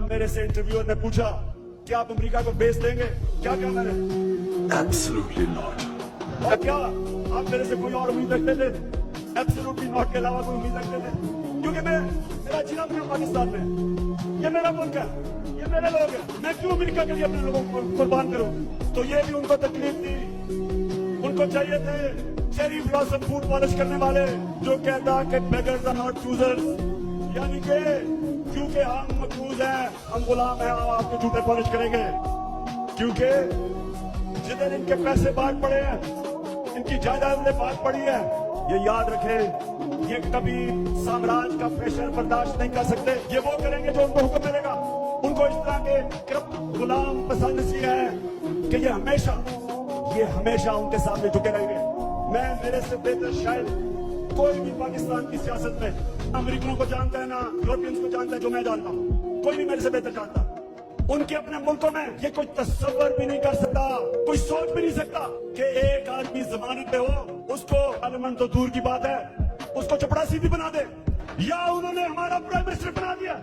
मेरे से इंटरव्यूअर ने पूछा कि आप अमेरिका को बेच देंगे, क्या कहना है? Absolutely not. क्या आप मेरे से कोई और उम्मीद रखते थे? एब्सोल्युटली नॉट के अलावा कोई उम्मीद रखते थे? क्योंकि मेरा जीना भी पाकिस्तान में, ये मेरा मुल्क है, ये मेरे लोग हैं, मैं क्यों अमेरिका के लिए अपने लोगों को कुर्बान करूं? तो ये भी उनको तकलीफ थी, उनको चाहिए थे चेरी ब्लॉसम फूड पॉलिश करने वाले जो कहता कि beggars are not choosers, यानी कि क्योंकि हम मकबूज हैं, हम गुलाम हैं, हम आपके जूते पॉलिश करेंगे। क्योंकि जिधर इनके पैसे बांट पड़े हैं, इनकी जायदादें बांट पड़ी है, ये याद रखें, ये कभी साम्राज्य का प्रेशर बर्दाश्त नहीं कर सकते। ये वो करेंगे जो उनको हुक्म मिलेगा। उनको इस तरह के करप्ट गुलाम पसंद सी है कि ये हमेशा उनके सामने झुके रहेंगे। मैं मेरे से बेहतर शायद कोई भी पाकिस्तान की सियासत में अमेरिकनों को जानता है ना यूरोपियंस को जानता है जो मैं जानता हूँ, कोई भी मेरे से बेहतर जानता। उनके अपने मुल्कों में ये कोई तस्वर भी नहीं कर सकता, कोई सोच भी नहीं सकता कि एक आदमी जमानत पे हो, उसको पार्लियामेंट तो दूर की बात है, उसको चपड़ासी भी बना दे, या उन्होंने हमारा प्राइम मिनिस्टर बना दिया।